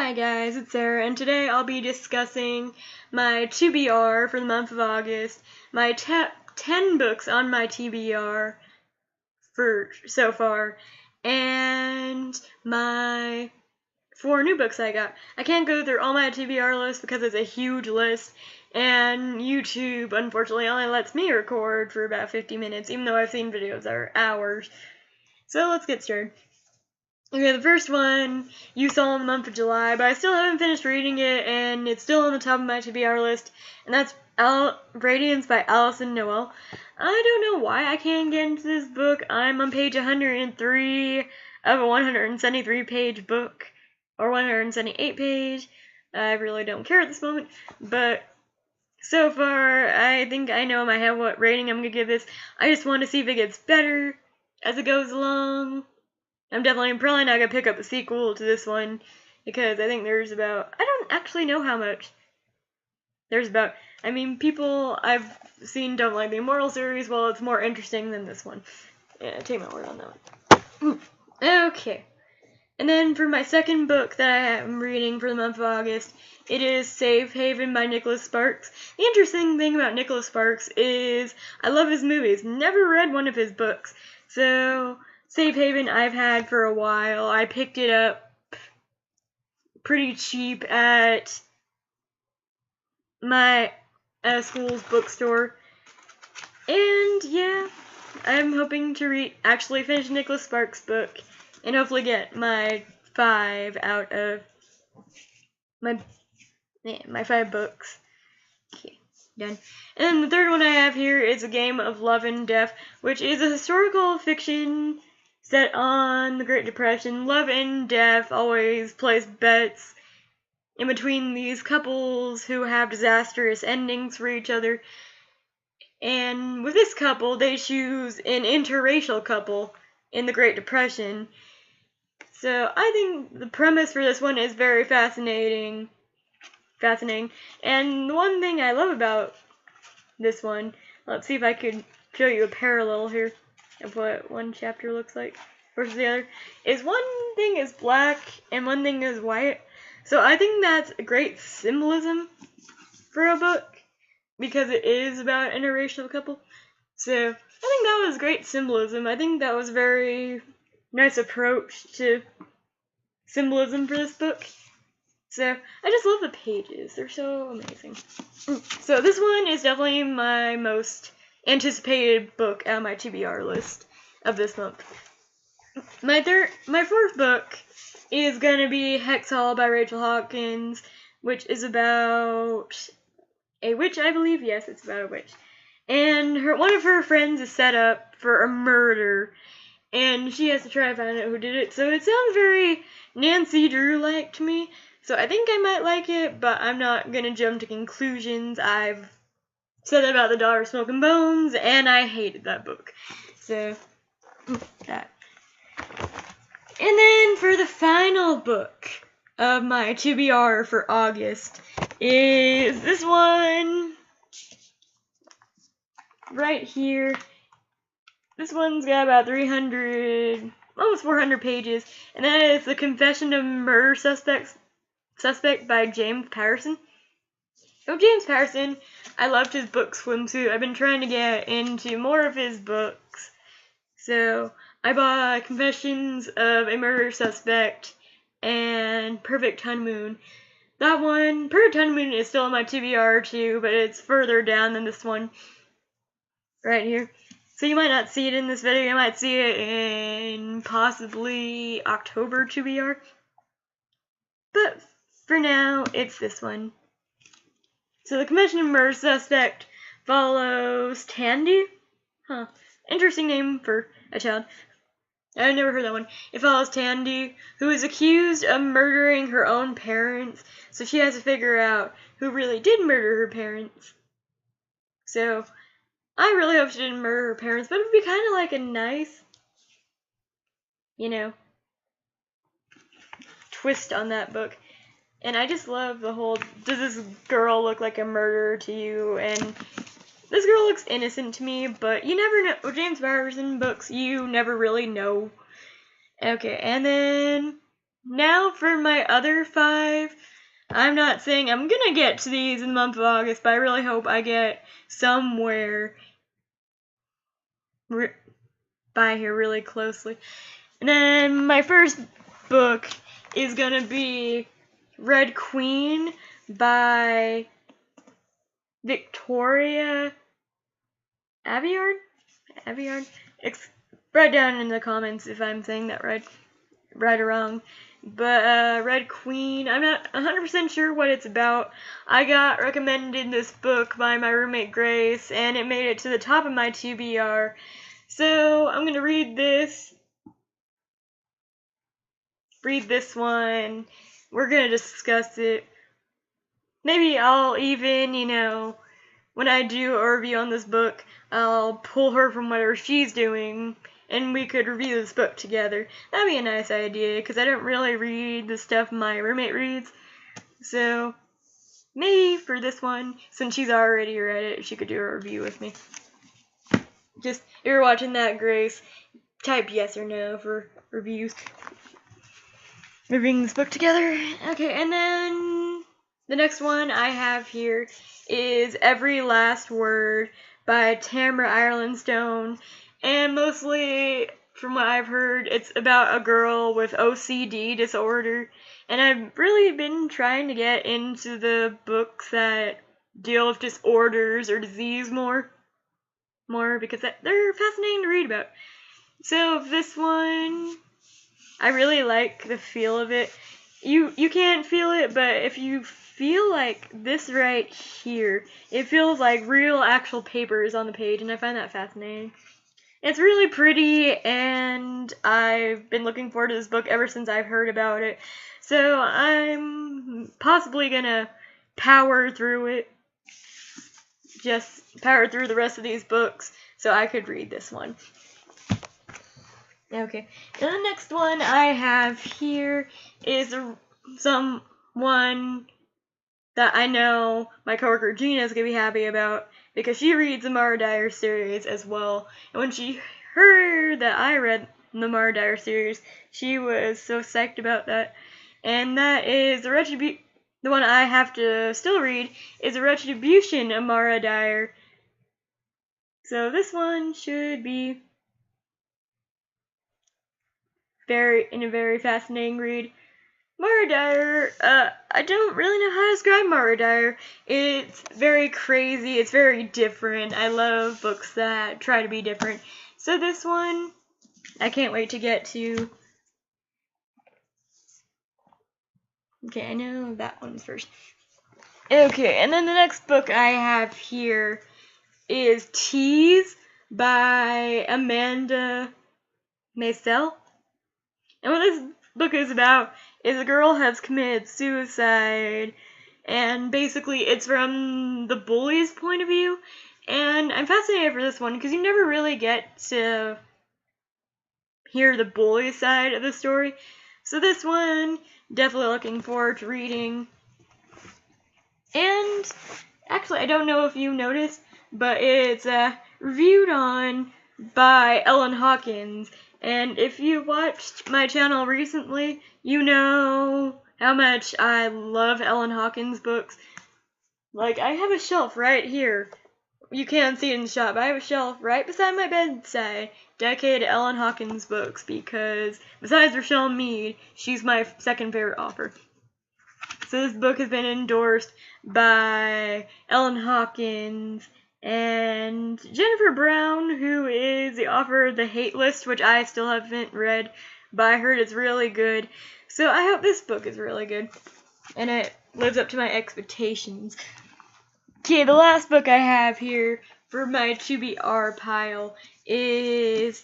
Hi guys, it's Sarah, and today I'll be discussing my TBR for the month of August, my top 10 books on my TBR for so far, and my 4 new books I got. I can't go through all my TBR list because it's a huge list, and YouTube unfortunately only lets me record for about 50 minutes, even though I've seen videos that are hours. So let's get started. Okay, the first one you saw in the month of July, but I still haven't finished reading it, and it's still on the top of my TBR list, and that's Radiance by Alison Noel. I don't know why I can't get into this book. I'm on page 103 of a 173-page book, or 178 page. I really don't care at this moment, but so far, I think I know in my head what rating I'm going to give this. I just want to see if it gets better as it goes along. I'm probably not going to pick up a sequel to this one, because I think there's about, I don't actually know how much there's about. I mean, people I've seen don't like the Immortal series, well, it's more interesting than this one. Yeah, take my word on that one. Okay. And then for my second book that I am reading for the month of August, it is Safe Haven by Nicholas Sparks. The interesting thing about Nicholas Sparks is I love his movies. Never read one of his books. So Safe Haven I've had for a while. I picked it up pretty cheap at my school's bookstore. And yeah, I'm hoping to actually finish Nicholas Sparks' book and hopefully get my 5 out of my 5 books. Okay, done. And then the third one I have here is A Game of Love and Death, which is a historical fiction set on the Great Depression. Love and death always place bets in between these couples who have disastrous endings for each other. And with this couple, they choose an interracial couple in the Great Depression. So I think the premise for this one is very fascinating. And the one thing I love about this one, let's see if I could show you a parallel here of what one chapter looks like versus the other, is one thing is black and one thing is white. So I think that's a great symbolism for a book, because it is about an interracial couple. So I think that was great symbolism. I think that was a very nice approach to symbolism for this book. So I just love the pages. They're so amazing. So this one is definitely my most anticipated book out of my TBR list of this month. My fourth book is going to be Hex Hall by Rachel Hawkins, which is about a witch, I believe. Yes, it's about a witch. And one of her friends is set up for a murder, and she has to try to find out who did it. So it sounds very Nancy Drew-like to me. So I think I might like it, but I'm not going to jump to conclusions. I've said about The Daughter of Smoke and Bones, and I hated that book. So, that. And then for the final book of my TBR for August is this one right here. This one's got about 300, almost 400 pages, and that is The Confession of a Murder Suspect by James Patterson. So James Patterson, I loved his book Swimsuit. I've been trying to get into more of his books. So I bought Confessions of a Murder Suspect and Perfect Honeymoon. That one, Perfect Honeymoon, is still on my TBR too, but it's further down than this one right here. So you might not see it in this video. You might see it in possibly October TBR. But for now, it's this one. So The Confession of a Murder Suspect follows Tandy. Interesting name for a child. I've never heard that one. It follows Tandy, who is accused of murdering her own parents. So she has to figure out who really did murder her parents. So I really hope she didn't murder her parents, but it would be kind of like a nice, twist on that book. And I just love the whole, does this girl look like a murderer to you? And this girl looks innocent to me, but you never know. With James Patterson books, you never really know. Okay, and then Now for my other 5. I'm not saying I'm gonna get to these in the month of August, but I really hope I get somewhere by here really closely. And then my first book is gonna be Red Queen by Victoria Aveyard? Write down in the comments if I'm saying that right or wrong. But Red Queen, I'm not 100% sure what it's about. I got recommended this book by my roommate Grace, and it made it to the top of my TBR. So I'm gonna read this one. We're gonna discuss it. Maybe I'll even, when I do a review on this book, I'll pull her from whatever she's doing, and we could review this book together. That'd be a nice idea, because I don't really read the stuff my roommate reads. So, maybe for this one, since she's already read it, she could do a review with me. Just, if you're watching that, Grace, type yes or no for reviews. We're reading this book together. Okay, and then the next one I have here is Every Last Word by Tamara Ireland Stone. And mostly, from what I've heard, it's about a girl with OCD disorder. And I've really been trying to get into the books that deal with disorders or disease more because they're fascinating to read about. So this one, I really like the feel of it. You can't feel it, but if you feel like this right here, it feels like real actual paper is on the page, and I find that fascinating. It's really pretty, and I've been looking forward to this book ever since I've heard about it. So I'm possibly gonna power through it. Just power through the rest of these books so I could read this one. Okay, and the next one I have here is someone that I know my coworker Gina is going to be happy about because she reads the Mara Dyer series as well. And when she heard that I read the Mara Dyer series, she was so psyched about that. And that is the one I have to still read is A Retribution of Mara Dyer. So this one should be a very fascinating read. Mara Dyer, I don't really know how to describe Mara Dyer. It's very crazy, it's very different. I love books that try to be different. So this one, I can't wait to get to. Okay, I know that one's first. Okay, and then the next book I have here is Tease by Amanda Maisel. And what this book is about is a girl has committed suicide, and basically it's from the bully's point of view. And I'm fascinated for this one because you never really get to hear the bully side of the story. So this one, definitely looking forward to reading. And actually, I don't know if you noticed, but it's reviewed on by Ellen Hawkins. And if you watched my channel recently, you know how much I love Ellen Hawkins books. Like, I have a shelf right here. You can't see it in the shot, but I have a shelf right beside my bedside dedicated to Ellen Hawkins books because, besides Rochelle Mead, she's my second favorite author. So this book has been endorsed by Ellen Hawkins and Jennifer Brown, who is the author of The Hate List, which I still haven't read, but I heard it's really good. So I hope this book is really good, and it lives up to my expectations. Okay, the last book I have here for my TBR pile is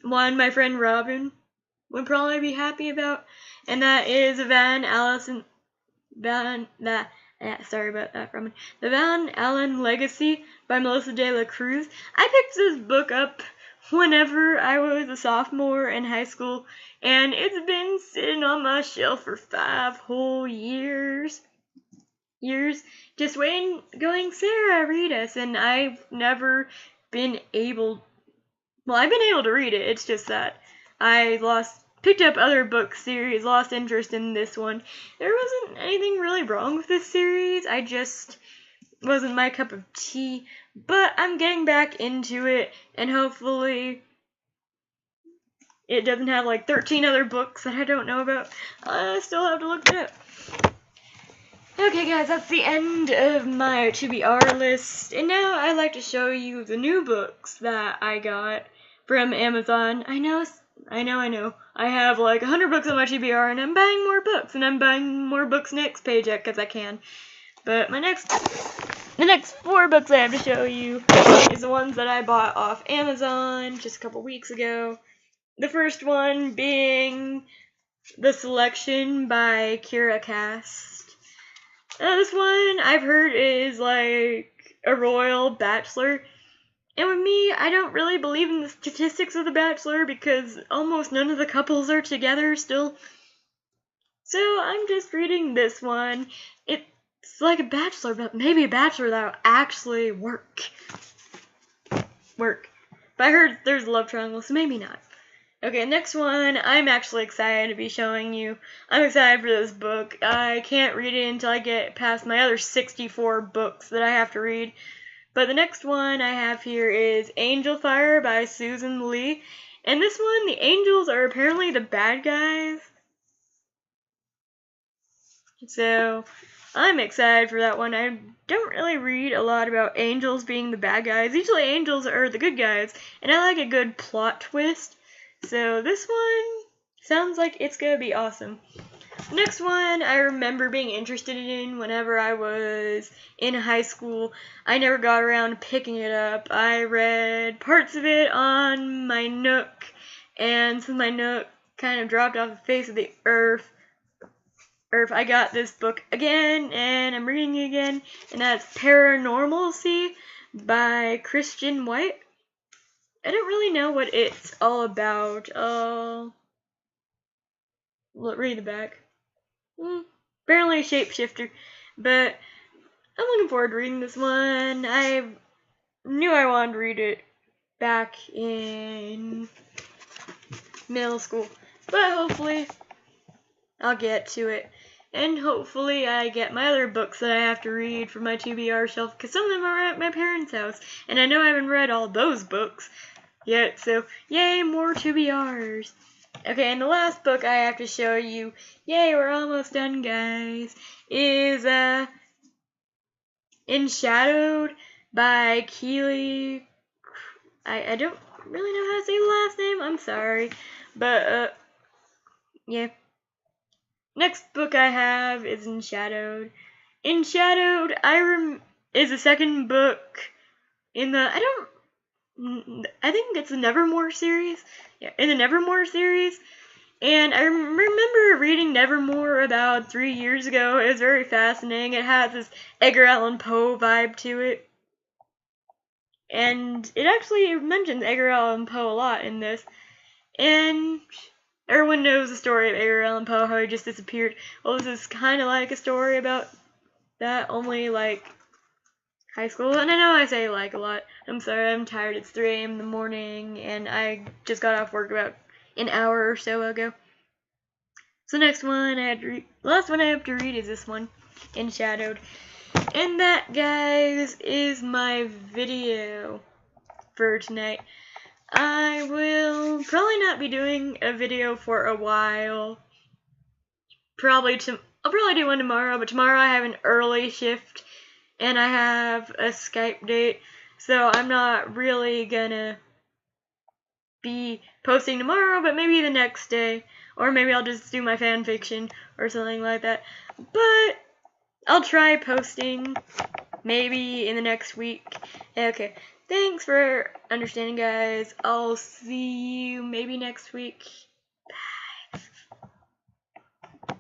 one my friend Robin would probably be happy about, and that is The Van Allen Legacy by Melissa De La Cruz. I picked this book up whenever I was a sophomore in high school, and it's been sitting on my shelf for 5 whole years. Just going, Sarah, read us, and I've never been able, I've been able to read it, it's just that I lost picked up other book series, lost interest in this one. There wasn't anything really wrong with this series, I just wasn't my cup of tea, but I'm getting back into it, and hopefully it doesn't have like 13 other books that I don't know about. I still have to look it up. Okay guys, that's the end of my TBR list, and now I'd like to show you the new books that I got from Amazon. I know. I have like 100 books on my TBR, and I'm buying more books, and I'm buying more books next paycheck because I can. But the next 4 books I have to show you is the ones that I bought off Amazon just a couple weeks ago. The first one being The Selection by Kira Cast. This one I've heard is like a royal bachelor. And with me, I don't really believe in the statistics of The Bachelor because almost none of the couples are together still. So I'm just reading this one. It's like a bachelor, but maybe a bachelor that'll actually work. But I heard there's a love triangle, so maybe not. Okay, next one I'm actually excited to be showing you. I'm excited for this book. I can't read it until I get past my other 64 books that I have to read. But the next one I have here is Angel Fire by Susan Lee. And this one, the angels are apparently the bad guys. So I'm excited for that one. I don't really read a lot about angels being the bad guys. Usually angels are the good guys, and I like a good plot twist. So this one sounds like it's gonna be awesome. The next one I remember being interested in whenever I was in high school. I never got around to picking it up. I read parts of it on my Nook, and since my Nook kind of dropped off the face of the earth, I got this book again, and I'm reading it again, and that's Paranormalcy by Christian White. I don't really know what it's all about. Read the back. Apparently a shapeshifter, but I'm looking forward to reading this one. I knew I wanted to read it back in middle school, but hopefully I'll get to it. And hopefully I get my other books that I have to read from my TBR shelf, because some of them are at my parents' house, and I know I haven't read all those books yet, so yay, more TBRs. Okay, and the last book I have to show you, yay, we're almost done, guys, is Enshadowed by Keely. I don't really know how to say the last name, I'm sorry, but yeah. Next book I have is Enshadowed. Enshadowed is the second book in the, I think it's the Nevermore series. Yeah, in the Nevermore series. And I remember reading Nevermore about 3 years ago. It was very fascinating. It has this Edgar Allan Poe vibe to it. And it actually mentions Edgar Allan Poe a lot in this. And everyone knows the story of Edgar Allan Poe, how he just disappeared. Well, this is kind of like a story about that, only like high school. And I know I say like a lot. I'm sorry, I'm tired. It's 3 a.m. in the morning, and I just got off work about an hour or so ago. So the last one I have to read is this one, Enshadowed. And that, guys, is my video for tonight. I will probably not be doing a video for a while. I'll probably do one tomorrow, but tomorrow I have an early shift, and I have a Skype date, so I'm not really gonna be posting tomorrow, but maybe the next day, or maybe I'll just do my fan fiction or something like that. But I'll try posting maybe in the next week. Okay, thanks for understanding, guys. I'll see you maybe next week.